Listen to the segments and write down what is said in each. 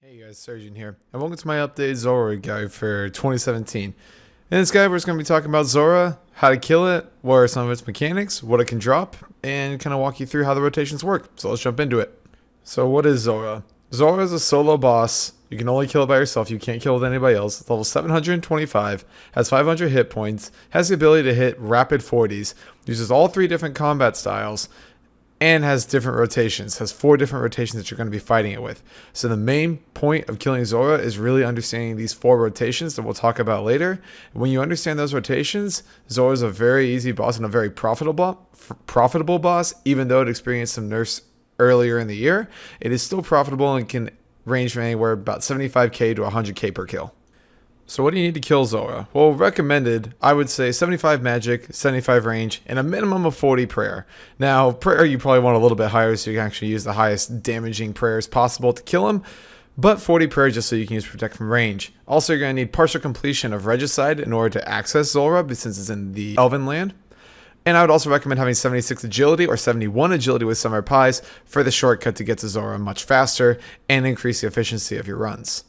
Hey guys, Surgeon here, and welcome to my updated Zulrah guide for 2017. In this guide, we're just going to be talking about Zulrah, how to kill it, what are some of its mechanics, what it can drop, and kind of walk you through how the rotations work. So let's jump into it. So what is Zulrah? Zulrah is a solo boss. You can only kill it by yourself. You can't kill it with anybody else. It's level 725, has 500 hit points, has the ability to hit rapid 40s, uses all 3 different combat styles, and has different rotations, has 4 different rotations that you're going to be fighting it with. So the main point of killing Zulrah is really understanding these 4 rotations that we'll talk about later. When you understand those rotations, Zulrah is a very easy boss and a very profitable boss. Even though it experienced some nerfs earlier in the year, it is still profitable and can range from anywhere about 75k to 100k per kill. So what do you need to kill Zulrah? Well, recommended, I would say 75 magic, 75 range, and a minimum of 40 prayer. Now, prayer you probably want a little bit higher so you can actually use the highest damaging prayers possible to kill him, but 40 prayer just so you can use protect from range. Also, you're going to need partial completion of Regicide in order to access Zulrah, since it's in the Elven land. And I would also recommend having 76 agility or 71 agility with Summer Pies for the shortcut to get to Zulrah much faster and increase the efficiency of your runs.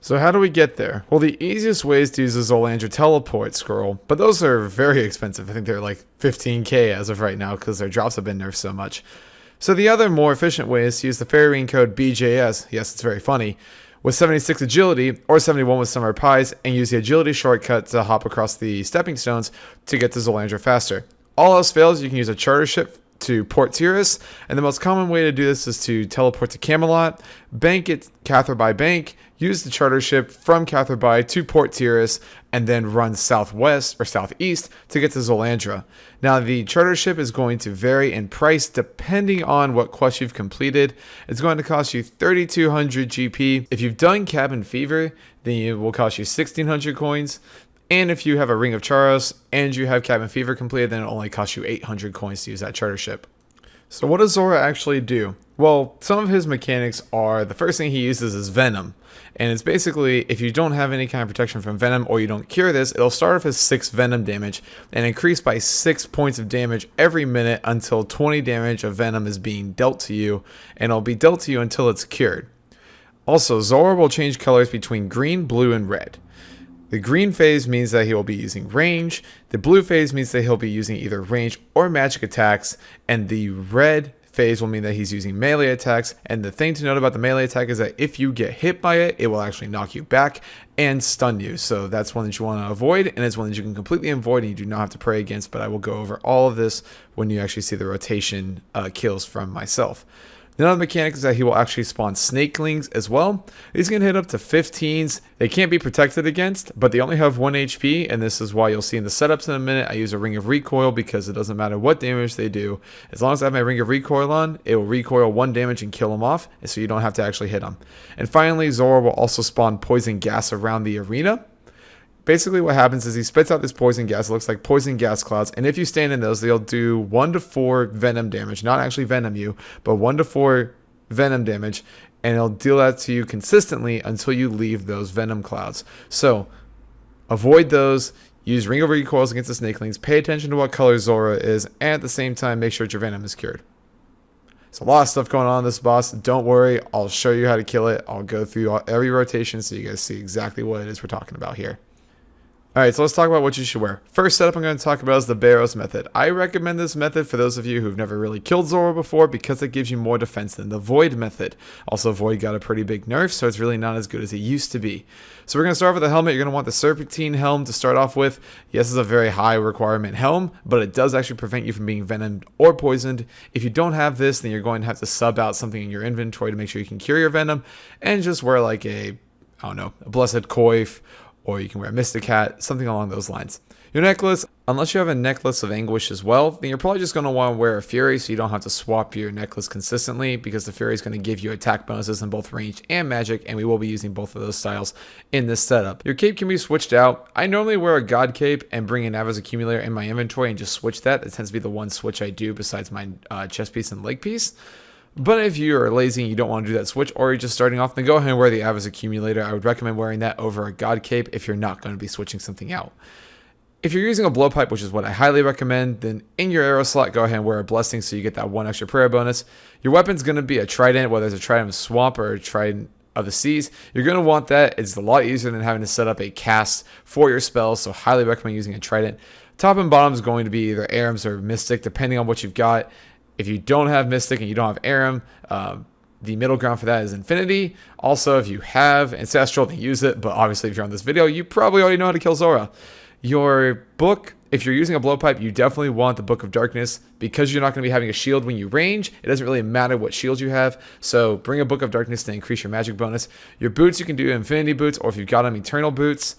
So how do we get there? Well, the easiest way is to use the Zulrah teleport scroll, but those are very expensive. I think they're like 15k as of right now because their drops have been nerfed so much. So the other more efficient way is to use the fairy ring code BJS, yes, it's very funny, with 76 agility or 71 with Summer Pies, and use the agility shortcut to hop across the stepping stones to get to Zulrah faster. All else fails, you can use a charter ship to Port Tyrus, and the most common way to do this is to teleport to Camelot, bank at Catherby Bank, use the charter ship from Catherby to Port Tyrus, and then run southwest or southeast to get to Zulrah. Now, the charter ship is going to vary in price depending on what quest you've completed. It's going to cost you 3,200 GP. If you've done Cabin Fever, then it will cost you 1,600 coins. And if you have a Ring of Charos and you have Cabin Fever completed, then it only costs you 800 coins to use that charter ship. So what does Zulrah actually do? Well, some of his mechanics are, the first thing he uses is Venom. And it's basically, if you don't have any kind of protection from Venom or you don't cure this, it'll start off as 6 Venom damage and increase by 6 points of damage every minute until 20 damage of Venom is being dealt to you. And it'll be dealt to you until it's cured. Also, Zulrah will change colors between green, blue, and red. The green phase means that he will be using range, the blue phase means that he'll be using either range or magic attacks, and the red phase will mean that he's using melee attacks. And the thing to note about the melee attack is that if you get hit by it, it will actually knock you back and stun you. So that's one that you want to avoid, and it's one that you can completely avoid and you do not have to pray against, but I will go over all of this when you actually see the rotation kills from myself. Another mechanic is that he will actually spawn snakelings as well. These can hit up to 15s. They can't be protected against, but they only have 1 HP, and this is why you'll see in the setups in a minute, I use a Ring of Recoil because it doesn't matter what damage they do. As long as I have my Ring of Recoil on, it will recoil 1 damage and kill them off, and so you don't have to actually hit them. And finally, Zulrah will also spawn poison gas around the arena. Basically what happens is he spits out this poison gas. It looks like poison gas clouds, and if you stand in those, they'll do 1 to 4 venom damage. Not actually venom you, but 1 to 4 venom damage, and it'll deal that to you consistently until you leave those venom clouds. So avoid those. Use Ring of Recoils against the snakelings. Pay attention to what color Zulrah is, and at the same time make sure your venom is cured. There's a lot of stuff going on in this boss. Don't worry, I'll show you how to kill it. I'll go through every rotation so you guys see exactly what it is we're talking about here. Alright, so let's talk about what you should wear. First setup I'm going to talk about is the Barrows method. I recommend this method for those of you who've never really killed Zulrah before because it gives you more defense than the Void method. Also, Void got a pretty big nerf, so it's really not as good as it used to be. So we're going to start with the helmet. You're going to want the Serpentine helm to start off with. Yes, it's a very high requirement helm, but it does actually prevent you from being venomed or poisoned. If you don't have this, then you're going to have to sub out something in your inventory to make sure you can cure your venom, and just wear like a Blessed Coif, or you can wear a Mystic Hat, something along those lines. Your necklace, unless you have a necklace of anguish as well, then you're probably just going to want to wear a Fury so you don't have to swap your necklace consistently, because the Fury is going to give you attack bonuses in both range and magic, and we will be using both of those styles in this setup. Your cape can be switched out. I normally wear a God cape and bring an Avos accumulator in my inventory and just switch that. It tends to be the one switch I do besides my chest piece and leg piece. But if you are lazy and you don't want to do that switch, or you're just starting off, then go ahead and wear the Avos accumulator. I would recommend wearing that over a God cape if you're not going to be switching something out. If you're using a blowpipe, which is what I highly recommend, then in your arrow slot, go ahead and wear a blessing so you get that 1 extra prayer bonus. Your weapon's going to be a trident, whether it's a trident of swamp or a trident of the seas. You're going to want that. It's a lot easier than having to set up a cast for your spells, so highly recommend using a trident. Top and bottom is going to be either Aram's or Mystic, depending on what you've got. If you don't have Mystic and you don't have Aram, the middle ground for that is Infinity. Also, if you have Ancestral, then use it. But obviously, if you're on this video, you probably already know how to kill Zulrah. Your book, if you're using a blowpipe, you definitely want the Book of Darkness. Because you're not going to be having a shield when you range, it doesn't really matter what shield you have. So bring a Book of Darkness to increase your magic bonus. Your boots, you can do Infinity boots, or if you've got them, Eternal boots.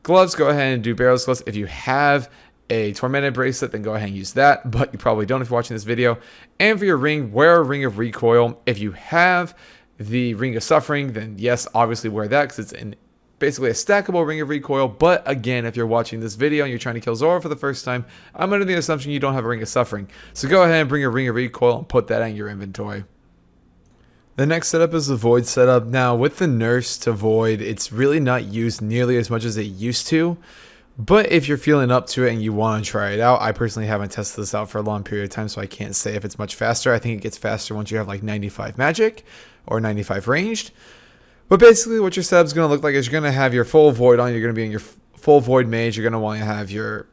Gloves, go ahead and do Barrow's gloves. If you have a Tormented bracelet, then go ahead and use that, but you probably don't if you're watching this video. And for your ring, wear a Ring of Recoil. If you have the Ring of Suffering, then yes, obviously wear that, because it's basically a stackable Ring of Recoil. But again, if you're watching this video and you're trying to kill Zulrah for the first time, I'm under the assumption you don't have a Ring of Suffering. So go ahead and bring a Ring of Recoil and put that in your inventory. The next setup is the Void setup. Now, with the nerfs to Void, it's really not used nearly as much as it used to. But if you're feeling up to it and you want to try it out, I personally haven't tested this out for a long period of time, so I can't say if it's much faster. I think it gets faster once you have like 95 magic or 95 ranged. But basically what your setup's going to look like is you're going to have your full Void on. You're going to be in your full Void mage. You're going to want to have your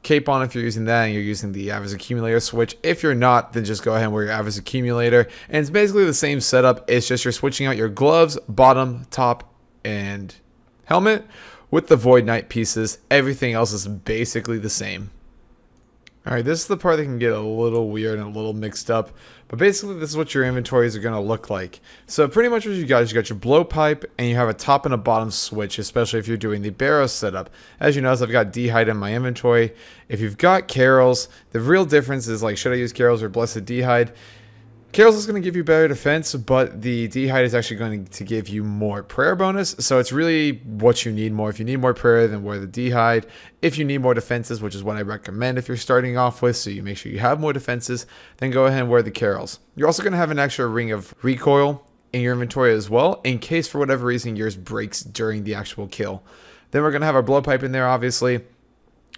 cape on if you're using that, and you're using the Avarice Accumulator switch. If you're not, then just go ahead and wear your Avarice Accumulator. And it's basically the same setup. It's just you're switching out your gloves, bottom, top, and helmet with the Void Knight pieces. Everything else is basically the same. Alright, this is the part that can get a little weird and a little mixed up. But basically, this is what your inventories are going to look like. So pretty much what you got is you got your blowpipe, and you have a top and a bottom switch, especially if you're doing the Barrow setup. As you notice, I've got D'Hide in my inventory. If you've got Carols, the real difference is, like, should I use Carols or Blessed D'Hide? Carols is going to give you better defense, but the D'Hide is actually going to give you more prayer bonus. So it's really what you need more. If you need more prayer, then wear the D'Hide. If you need more defenses, which is what I recommend if you're starting off with, so you make sure you have more defenses, then go ahead and wear the Carols. You're also going to have an extra Ring of Recoil in your inventory as well, in case for whatever reason yours breaks during the actual kill. Then we're going to have our blowpipe in there, obviously.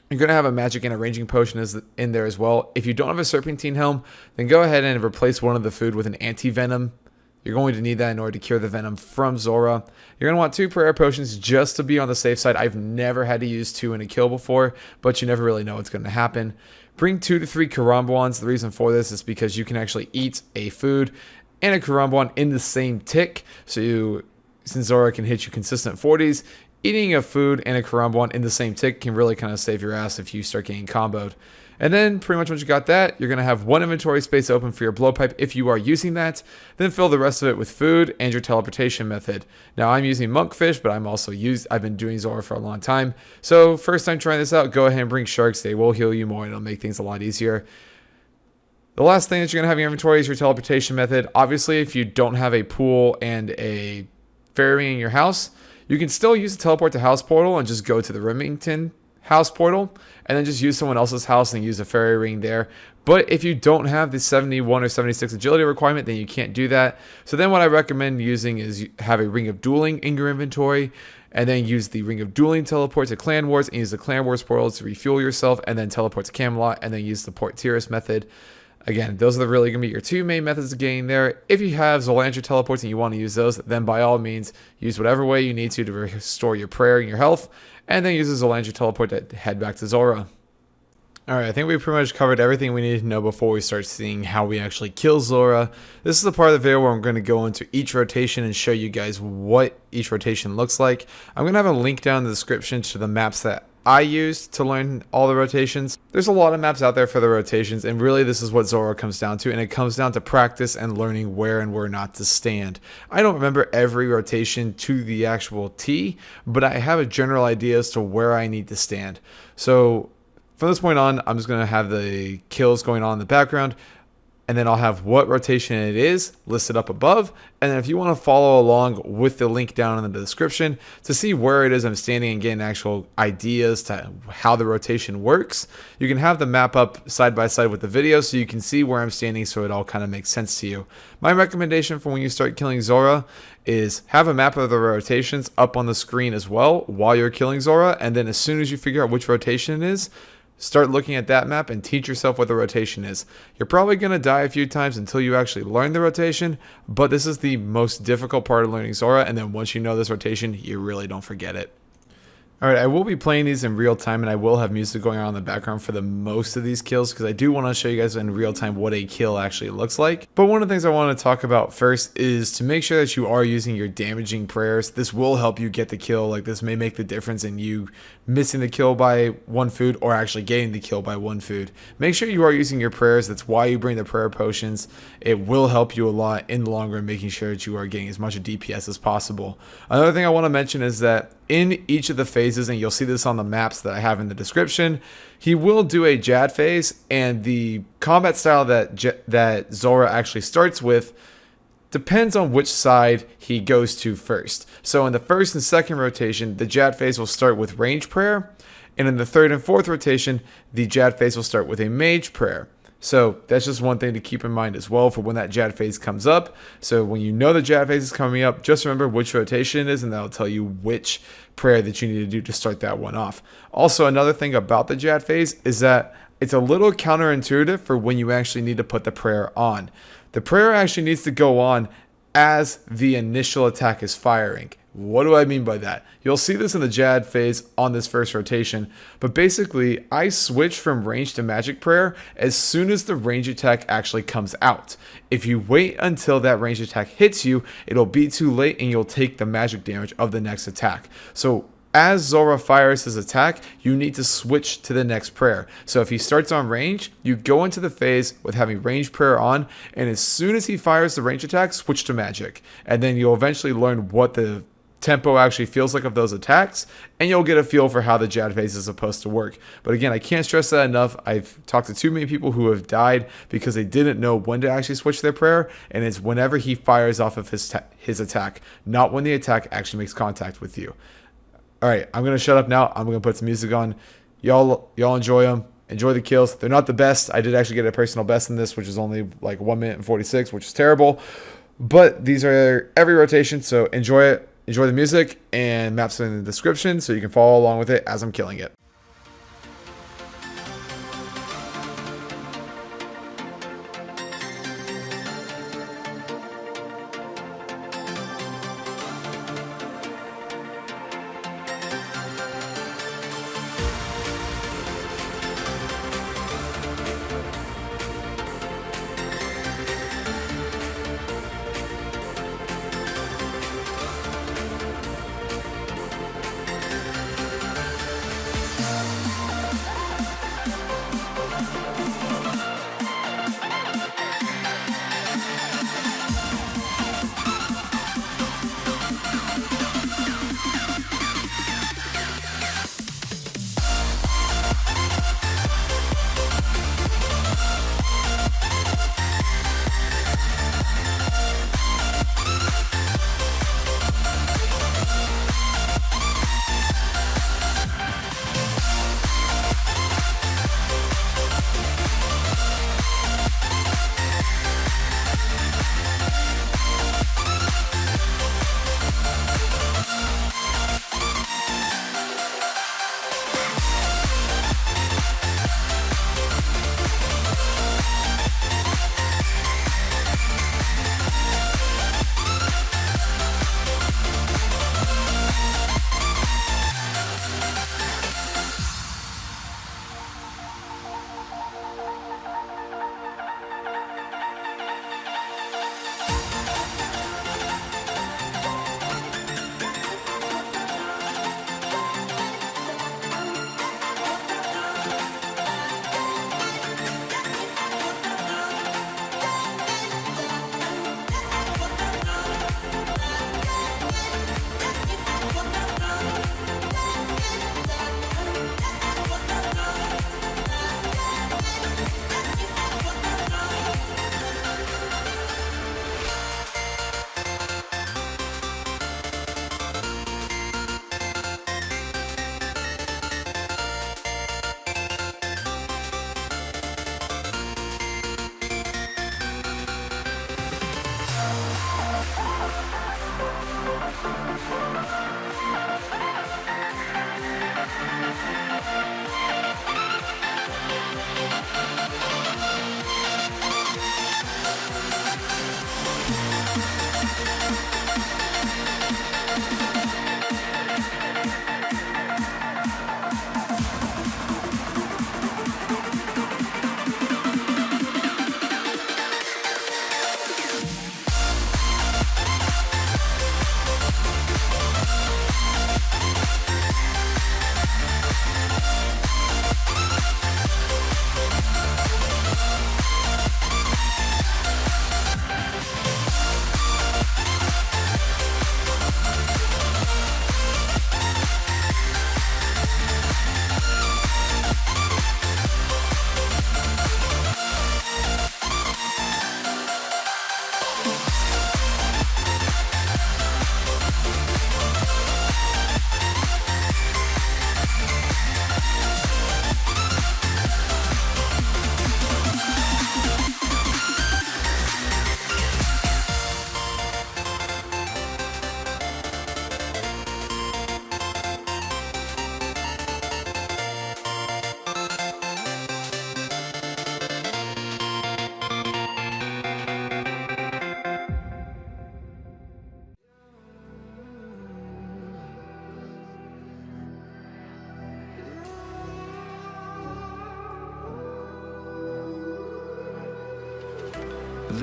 You're going to have a magic and a ranging potion in there as well. If you don't have a Serpentine Helm, then go ahead and replace one of the food with an anti-venom. You're going to need that in order to cure the venom from Zulrah. You're going to want 2 prayer potions just to be on the safe side. I've never had to use 2 in a kill before, but you never really know what's going to happen. Bring 2 to 3 Karambwans. The reason for this is because you can actually eat a food and a Karambwan in the same tick. So since Zulrah can hit you consistent 40s, eating a food and a Karambwan in the same tick can really kind of save your ass if you start getting comboed. And then pretty much once you got that, you're going to have 1 inventory space open for your blowpipe if you are using that. Then fill the rest of it with food and your teleportation method. Now I'm using Monkfish, but I've been doing Zulrah for a long time. So first time trying this out, go ahead and bring sharks. They will heal you more and it'll make things a lot easier. The last thing that you're going to have in your inventory is your teleportation method. Obviously, if you don't have a pool and a ferry in your house, you can still use the teleport to house portal and just go to the Remington house portal and then just use someone else's house and use a fairy ring there. But if you don't have the 71 or 76 agility requirement, then you can't do that. So then what I recommend using is have a Ring of Dueling in your inventory, and then use the Ring of Dueling teleport to Clan Wars and use the Clan Wars portal to refuel yourself, and then teleport to Camelot and then use the Port Tyrus method. Again, those are really going to be your 2 main methods of getting there. If you have Zolantra teleports and you want to use those, then by all means, use whatever way you need to restore your prayer and your health, and then use the Zolantra teleport to head back to Zulrah. Alright, I think we pretty much covered everything we need to know before we start seeing how we actually kill Zulrah. This is the part of the video where I'm going to go into each rotation and show you guys what each rotation looks like. I'm going to have a link down in the description to the maps that I used to learn all the rotations. There's a lot of maps out there for the rotations, and really this is what Zulrah comes down to, and it comes down to practice and learning where and where not to stand. I don't remember every rotation to the actual T, but I have a general idea as to where I need to stand. So from this point on, I'm just going to have the kills going on in the background, and then I'll have what rotation it is listed up above. And then if you want to follow along with the link down in the description to see where it is I'm standing and getting actual ideas to how the rotation works, you can have the map up side by side with the video so you can see where I'm standing, so it all kind of makes sense to you. My recommendation for when you start killing Zulrah is have a map of the rotations up on the screen as well while you're killing Zulrah, and then as soon as you figure out which rotation it is, Start looking at that map and teach yourself what the rotation is. You're probably going to die a few times until you actually learn the rotation, but this is the most difficult part of learning Zulrah, and then once you know this rotation, you really don't forget it. Alright, I will be playing these in real time, and I will have music going on in the background for the most of these kills, because I do want to show you guys in real time what a kill actually looks like. But one of the things I want to talk about first is to make sure that you are using your damaging prayers. This will help you get the kill. Like, this may make the difference in you missing the kill by one food or actually getting the kill by one food. Make sure you are using your prayers. That's why you bring the prayer potions. It will help you a lot in the long run, making sure that you are getting as much of DPS as possible. Another thing I want to mention is that in each of the phases, and you'll see this on the maps that I have in the description, he will do a Jad phase, and the combat style that Zulrah actually starts with depends on which side he goes to first. So in the first and second rotation, the Jad phase will start with range prayer, and in the third and fourth rotation, the Jad phase will start with a mage prayer. So that's just one thing to keep in mind as well for when that Jad phase comes up. So when you know the Jad phase is coming up, just remember which rotation it is, and that'll tell you which prayer that you need to do to start that one off. Also, another thing about the Jad phase is that it's a little counterintuitive for when you actually need to put the prayer on. The prayer actually needs to go on as the initial attack is firing. What do I mean by that? You'll see this in the Jad phase on this first rotation, but basically I switch from range to magic prayer as soon as the range attack actually comes out. If you wait until that range attack hits you, it'll be too late and you'll take the magic damage of the next attack. So as Zulrah fires his attack, you need to switch to the next prayer. So if he starts on range, you go into the phase with having range prayer on, and as soon as he fires the range attack, switch to magic. And then you'll eventually learn what the tempo actually feels like of those attacks, and you'll get a feel for how the Jad phase is supposed to work. But again, I can't stress that enough. I've talked to too many people who have died because they didn't know when to actually switch their prayer, and it's whenever he fires off of his attack, not when the attack actually makes contact with you. Alright, I'm going to shut up now. I'm going to put some music on. Y'all enjoy them. Enjoy the kills. They're not the best. I did actually get a personal best in this, which is only like 1 minute and 46, which is terrible. But these are every rotation, so enjoy it. Enjoy the music, and maps are in the description so you can follow along with it as I'm killing it.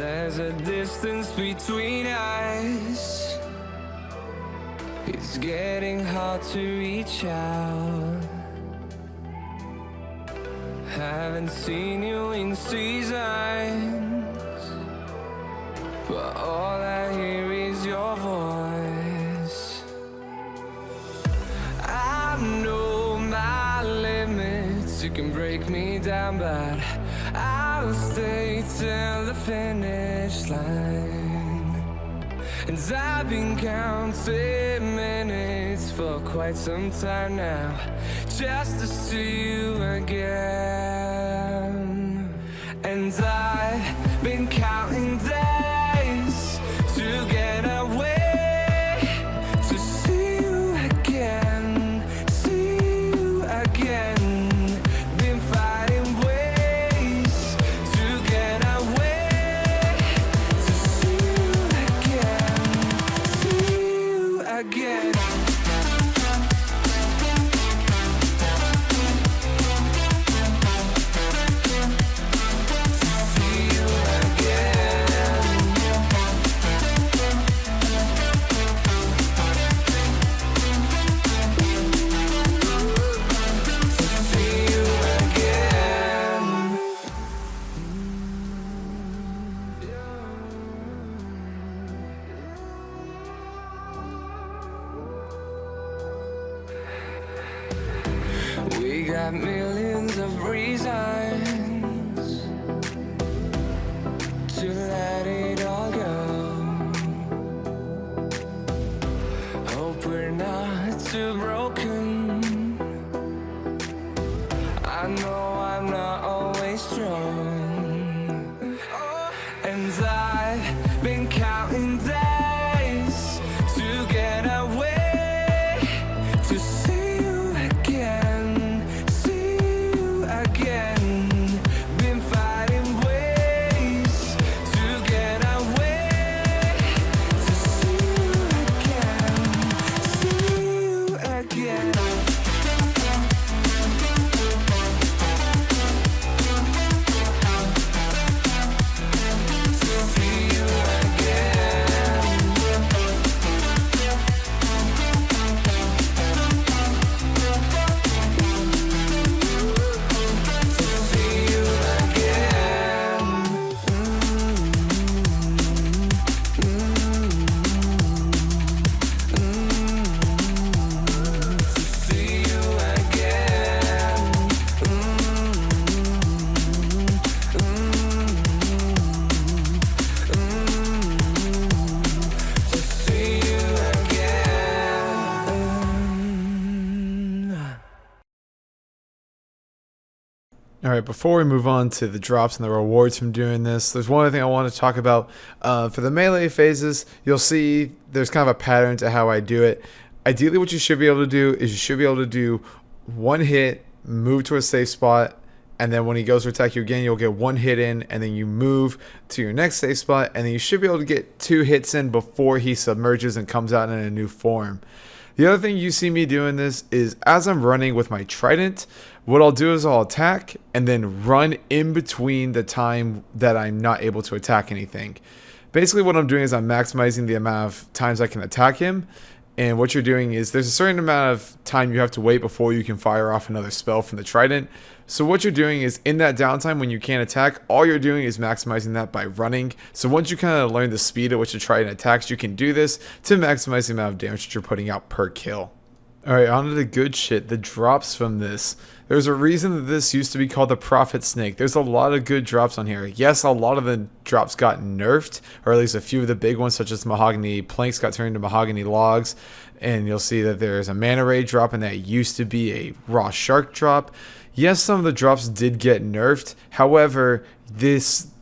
There's a distance between us. It's getting hard to reach out. Haven't seen you in seasons, but all I hear is your voice. I know my limits, you can break me down, but I'll stay till the finish line. And I've been counting minutes for quite some time now, just to see you again. And I've been counting days to get away, to see you again, see you again. Been fighting ways to get away, to see you again, see you again. We got millions of reasons to let it all go. Hope we're not too broken. I know I'm not always strong, and I've been counting days to get away, to see you again, see you again. Been fighting ways to get away, to see you again, see you again. All right, before we move on to the drops and the rewards from doing this, there's one other thing I want to talk about. For the melee phases, you'll see there's kind of a pattern to how I do it. Ideally, what you should be able to do is you should be able to do one hit, move to a safe spot, and then when he goes to attack you again, you'll get one hit in, and then you move to your next safe spot, and then you should be able to get 2 hits in before he submerges and comes out in a new form. The other thing you see me doing this is as I'm running with my trident, what I'll do is I'll attack and then run in between the time that I'm not able to attack anything. Basically what I'm doing is I'm maximizing the amount of times I can attack him. And what you're doing is there's a certain amount of time you have to wait before you can fire off another spell from the trident. So what you're doing is in that downtime when you can't attack, all you're doing is maximizing that by running. So once you kind of learn the speed at which the trident attacks, you can do this to maximize the amount of damage that you're putting out per kill. Alright, on to the good shit, the drops from this. There's a reason that this used to be called the Prophet Snake. There's a lot of good drops on here. Yes, a lot of the drops got nerfed, or at least a few of the big ones, such as mahogany planks got turned into mahogany logs. And you'll see that there's a mana ray drop, and that used to be a raw shark drop. Yes, some of the drops did get nerfed. However,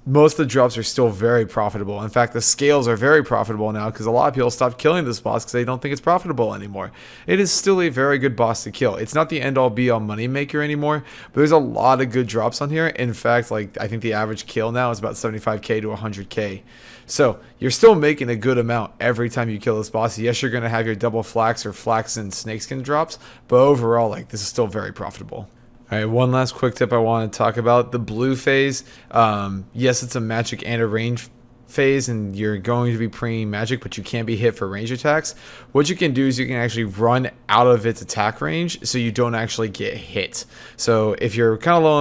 most of the drops are still very profitable. In fact, the scales are very profitable now because a lot of people stopped killing this boss because they don't think it's profitable anymore. It is still a very good boss to kill. It's not the end-all be-all moneymaker anymore, but there's a lot of good drops on here. In fact, I think the average kill now is about 75k to 100k. So you're still making a good amount every time you kill this boss. Yes, you're going to have your double flax or flax and snakeskin drops, but overall, this is still very profitable. Alright, one last quick tip I want to talk about. The blue phase, yes, it's a magic and a range phase and you're going to be preening magic, but you can't be hit for range attacks, what you can do is you can actually run out of its attack range so you don't actually get hit. So if you're kind of low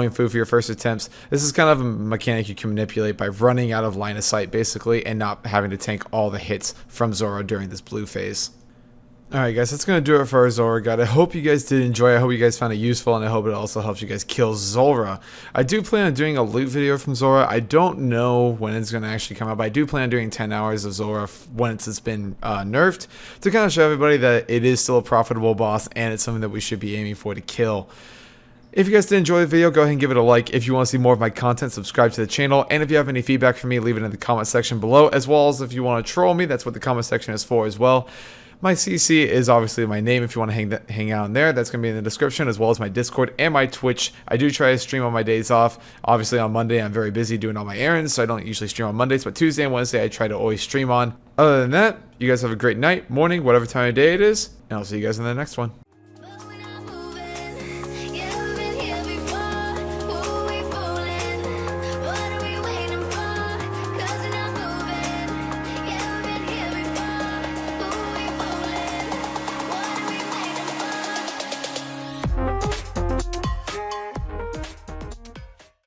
in food for your first attempts, this is kind of a mechanic you can manipulate by running out of line of sight basically and not having to tank all the hits from Zulrah during this blue phase. Alright guys, that's going to do it for our Zulrah guide. I hope you guys did enjoy. I hope you guys found it useful, and I hope it also helps you guys kill Zulrah. I do plan on doing a loot video from Zulrah. I don't know when it's going to actually come out, but I do plan on doing 10 hours of Zulrah once it's been nerfed, to kind of show everybody that it is still a profitable boss and it's something that we should be aiming for to kill. If you guys did enjoy the video, go ahead and give it a like. If you want to see more of my content, subscribe to the channel. And if you have any feedback for me, leave it in the comment section below, as well as if you want to troll me, that's what the comment section is for as well. My CC is obviously my name if you want to hang out in there. That's going to be in the description, as well as my Discord and my Twitch. I do try to stream on my days off. Obviously on Monday I'm very busy doing all my errands, so I don't usually stream on Mondays, but Tuesday and Wednesday I try to always stream on. Other than that, you guys have a great night, morning, whatever time of day it is, and I'll see you guys in the next one.